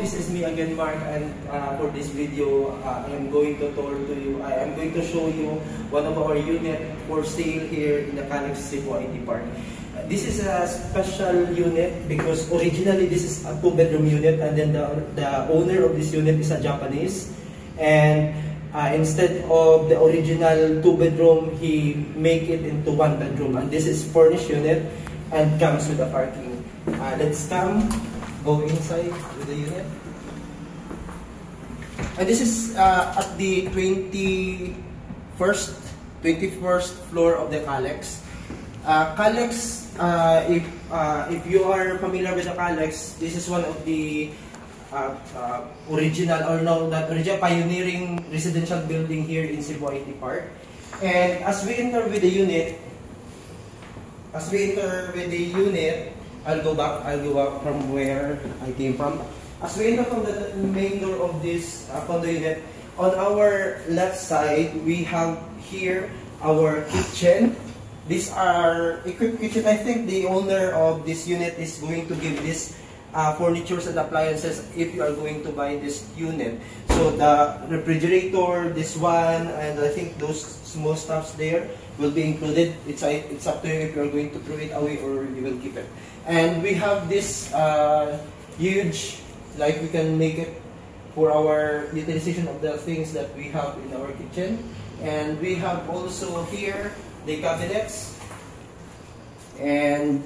this is me again, Mark, and for this video, I am going to show you one of our unit for sale here in the Calyx Cebu IT Park. This is a special unit because originally this is a 2-bedroom unit, and then the owner of this unit is a Japanese, and instead of the original 2-bedroom, he make it into 1-bedroom, and this is furnished unit and comes with a parking. Let's go inside with the unit. And this is at the 21st floor of the Calyx. Calyx, if you are familiar with the Calyx, this is one of the original pioneering residential building here in Cebu IT Park. And as we enter with the unit, I'll go back from where I came from. As we enter from the main door of this condo unit, on our left side, we have here our kitchen. These are equipped kitchen. I think the owner of this unit is going to give this furnitures and appliances if you are going to buy this unit. So the refrigerator, this one, and I think those small stuffs there will be included. It's up to you if you are going to throw it away or you will keep it. And we have this huge, like we can make it for our utilization of the things that we have in our kitchen. And we have also here the cabinets. And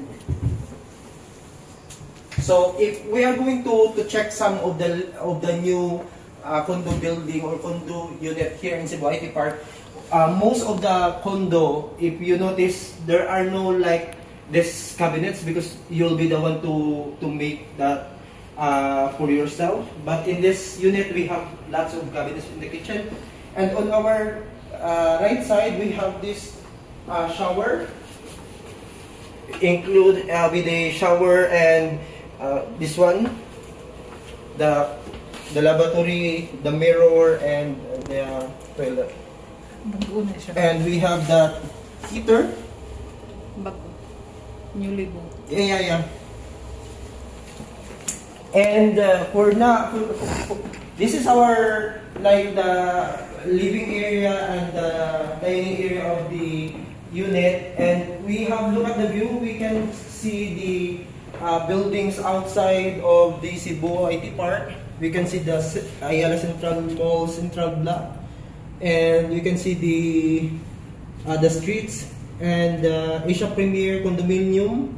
so if we are going to check some of the new condo building or condo unit here in Cebu IT Park, most of the condo, if you notice, there are no like this cabinets because you'll be the one to make that for yourself. But in this unit, we have lots of cabinets in the kitchen. And on our right side, we have this shower, include with a shower and this one, the lavatory, the mirror, and the toilet. And we have the heater. Newly bought. Yeah. And this is our like the living area and the dining area of the unit. And we have look at the view. We can see the buildings outside of the Cebu IT Park. We can see the Ayala Central Mall, Central Block, and you can see the streets. And Asia Premier Condominium,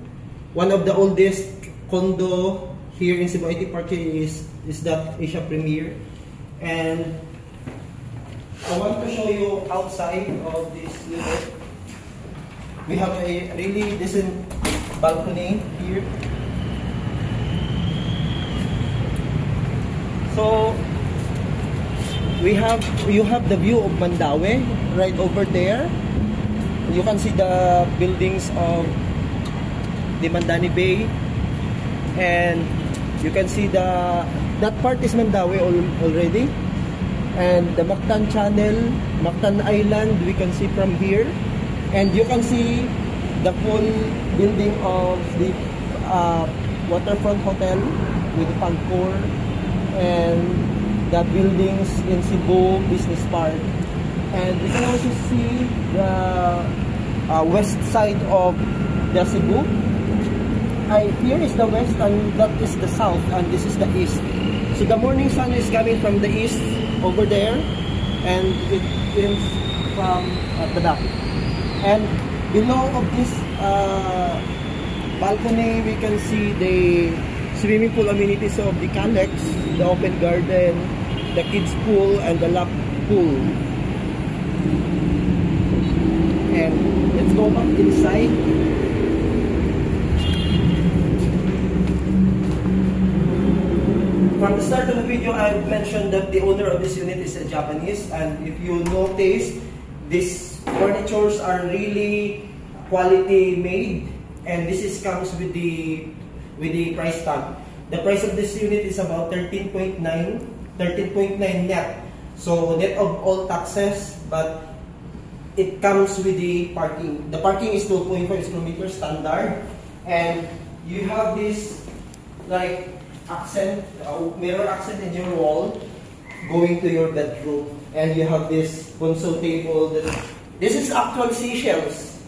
one of the oldest condo here in Cebu IT Park is that Asia Premier. And I want to show you outside of this unit. We have a really decent balcony here. So you have the view of Mandaue right over there. You can see the buildings of the Mandani Bay, and you can see that part is Mandaue already, and the Mactan Channel, Mactan Island we can see from here, and you can see the full building of the Waterfront Hotel with the Pangkor, and the buildings in Cebu Business Park. And you can also see the west side of the Cebu. Here is the west, and that is the south, and this is the east. So the morning sun is coming from the east over there, and it ends from at the back. And below of this balcony, we can see the swimming pool amenities of the Calyx, the open garden, the kids pool, and the lap pool. And let's go back inside. From the start of the video, I mentioned that the owner of this unit is a Japanese, and if you notice, these furnitures are really quality made, and this comes with the price tag. The price of this unit is about 13.9 net. So net of all taxes, but it comes with the parking. The parking is 2.5 square meters standard, and you have this like accent, mirror accent in your wall going to your bedroom. And you have this console table. This is actual seashells.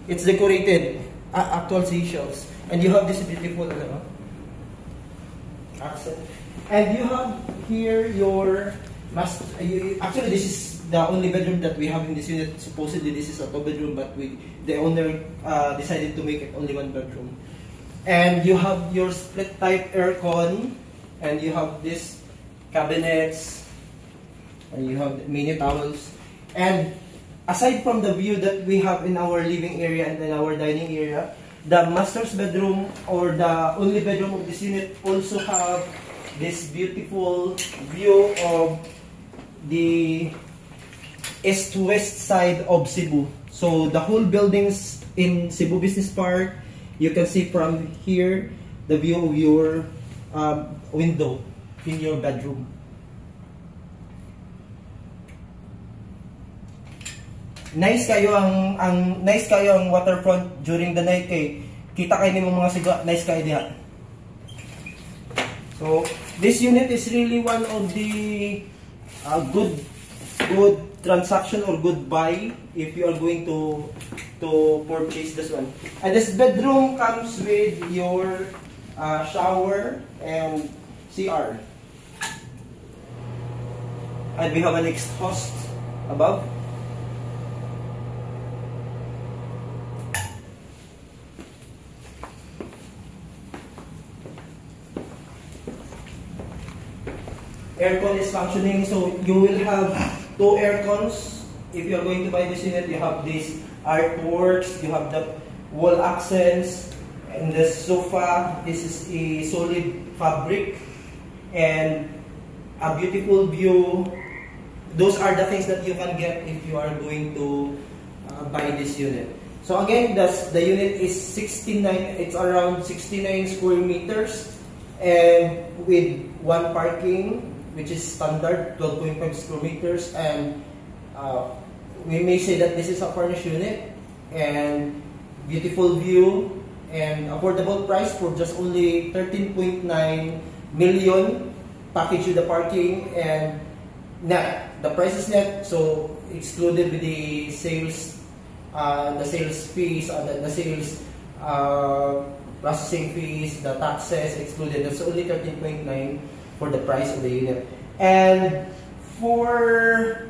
It's decorated actual seashells. And you have this beautiful accent. And you have here your master. Actually, this is the only bedroom that we have in this unit. Supposedly, this is a two-bedroom, but the owner decided to make it only one bedroom. And you have your split type aircon, and you have this cabinets, and you have mini towels. And aside from the view that we have in our living area and in our dining area, the master's bedroom or the only bedroom of this unit also have this beautiful view of the east-west side of Cebu. So the whole buildings in Cebu Business Park, you can see from here the view of your window in your bedroom. Nice kayo ang waterfront during the night kay kita kayo nimo mga sigwa, nice kayo diha. So this unit is really one of the good transaction or good buy if you are going to purchase this one. And this bedroom comes with your shower and CR. And we have an exhaust above. Aircon is functioning, so you will have two aircons. If you are going to buy this unit, you have these artworks, you have the wall accents, and the sofa. This is a solid fabric and a beautiful view. Those are the things that you can get if you are going to buy this unit. So again, the unit is 69. It's around 69 square meters, and with one parking, which is standard 12.5 square meters, and we may say that this is a furnished unit and beautiful view and affordable price for just only 13.9 million package with the parking and net. The price is net, so excluded with the sales fees, the sales processing fees, the taxes excluded. That's only 13.9 for the price of the unit. And for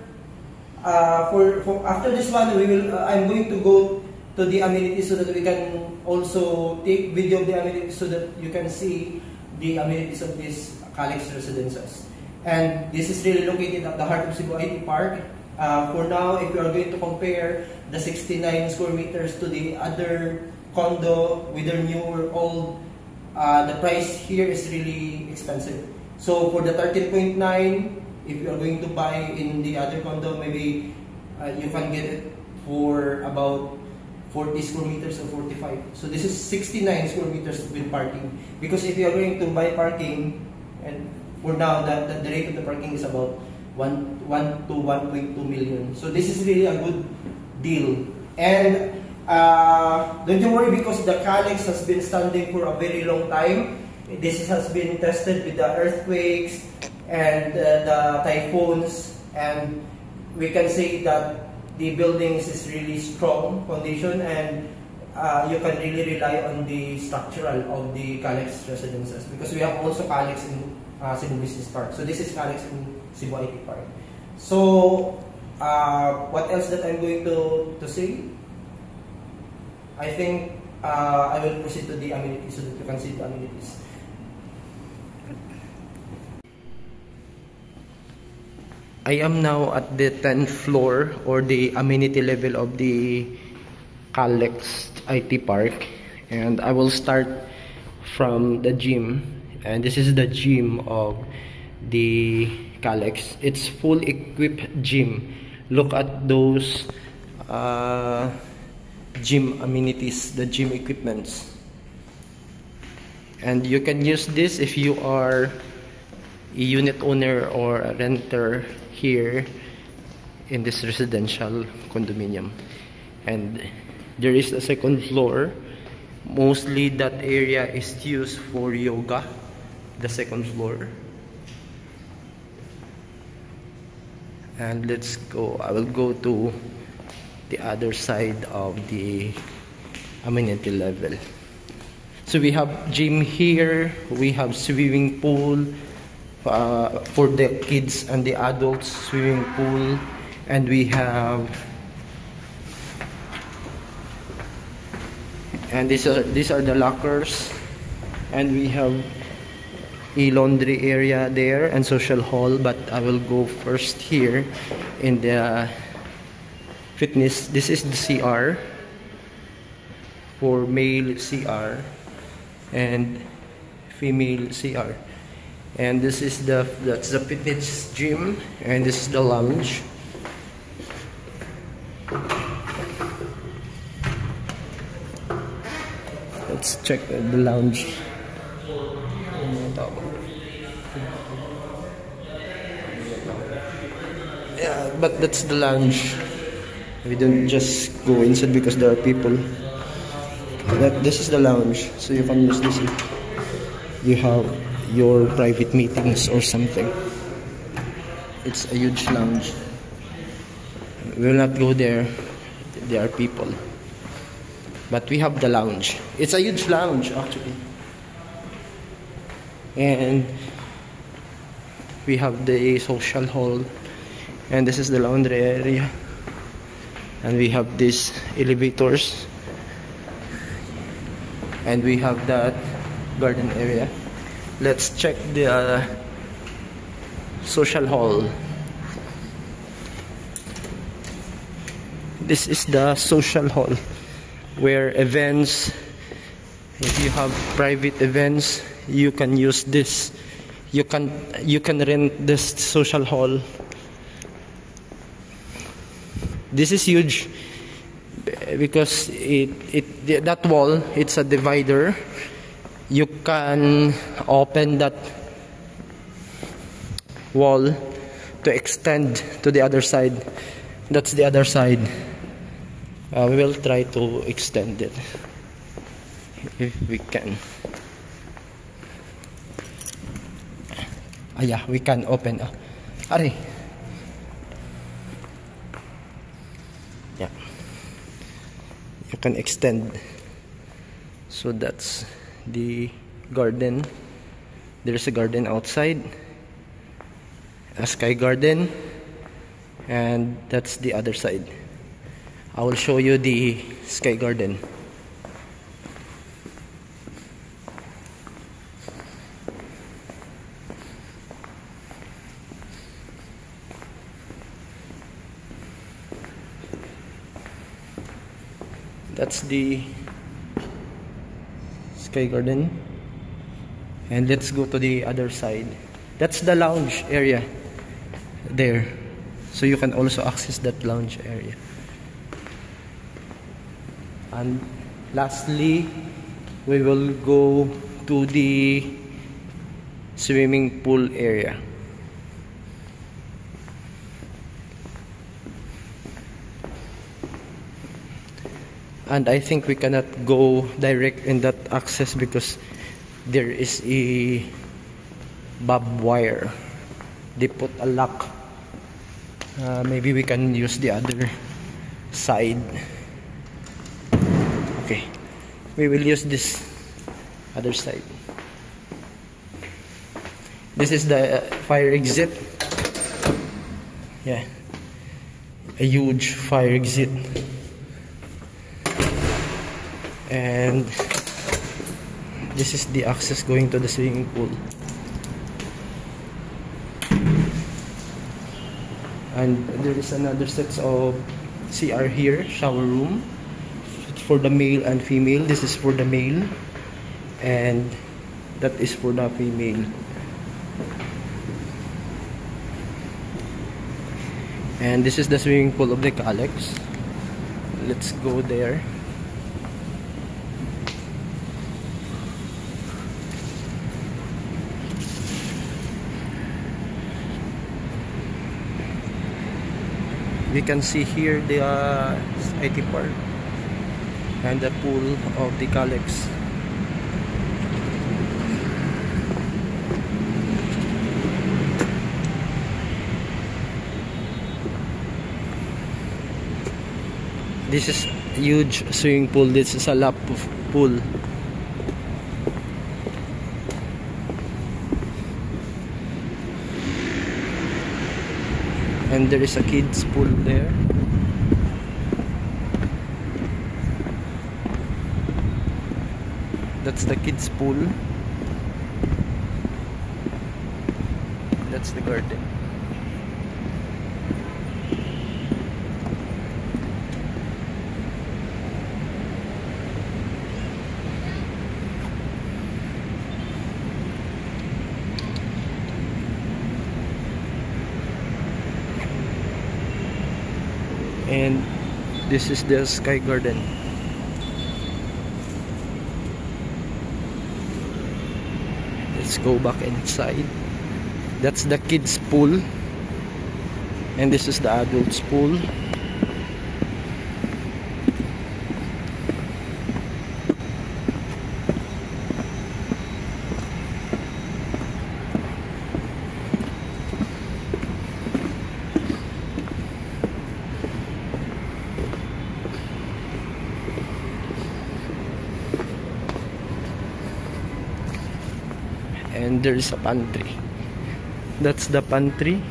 after this one, I'm going to go to the amenities so that we can also take video of the amenities so that you can see the amenities of these Calix residences. And this is really located at the heart of Cebu IT Park. For now, if you are going to compare the 69 square meters to the other condo, whether new or old, the price here is really expensive. So for the 13.9, if you are going to buy in the other condo, maybe you can get it for about 40 square meters or 45. So this is 69 square meters with parking. Because if you are going to buy parking, and for now the rate of the parking is about 1 to 1.2 million. So this is really a good deal. And don't you worry, because the Calix has been standing for a very long time. This has been tested with the earthquakes and the typhoons, and we can say that the buildings is really strong condition, and you can really rely on the structural of the Calix residences, because we have also Calix in Cebu Business Park. So this is Calix in Cebu IT Park. So what else that I'm going to say? I think I will proceed to the amenities so that you can see the amenities. I am now at the 10th floor or the amenity level of the Calix IT Park, and I will start from the gym. And this is the gym of the Calix. It's full equipped gym. Look at those gym amenities, the gym equipments. And you can use this if you are a unit owner or a renter here in this residential condominium. And there is a second floor. Mostly that area is used for yoga. the second floor. And let's go. I will go to the other side of the amenity level. So we have gym here, we have swimming pool for the kids and the adults, swimming pool, and we have, and these are the lockers, and we have a laundry area there and social hall. But I will go first here in the fitness. This is the CR for male CR and female CR, and that's the fitness gym, and this is the lounge. Let's check the lounge. Yeah, but that's the lounge. We don't just go inside because there are people. This is the lounge, so you can use this if you have your private meetings or something. It's a huge lounge. We will not go there. There are people. But we have the lounge. It's a huge lounge actually. And we have the social hall. And this is the laundry area. And we have these elevators. And we have that garden area. Let's check the social hall. This is the social hall where events, if you have private events, you can use this. You can rent this social hall. This is huge because that wall, it's a divider. You can open that wall to extend to the other side. That's the other side. We will try to extend it if we can. Yeah, we can open. Are. Yeah, you can extend. So that's the garden. There's a garden outside, a sky garden, and that's the other side. I will show you the sky garden. That's the sky garden, and let's go to the other side. That's the lounge area there, so you can also access that lounge area. And lastly, we will go to the swimming pool area. And I think we cannot go direct in that access because there is a barbed wire. They put a lock. Maybe we can use the other side. Okay, we will use this other side. This is the fire exit. Yeah, a huge fire exit. And this is the access going to the swimming pool. And there is another set of CR here, shower room. For the male and female. This is for the male, and that is for the female. And this is the swimming pool of the Calyx. Let's go there. We can see here the IT park and the pool of the Calyx. This is huge swimming pool. This is a lap pool. And there is a kids pool there. That's the kids pool. That's the garden. And this is the Sky Garden. Let's go back inside. That's the kids pool, and this is the adults pool. And there is a pantry. That's the pantry.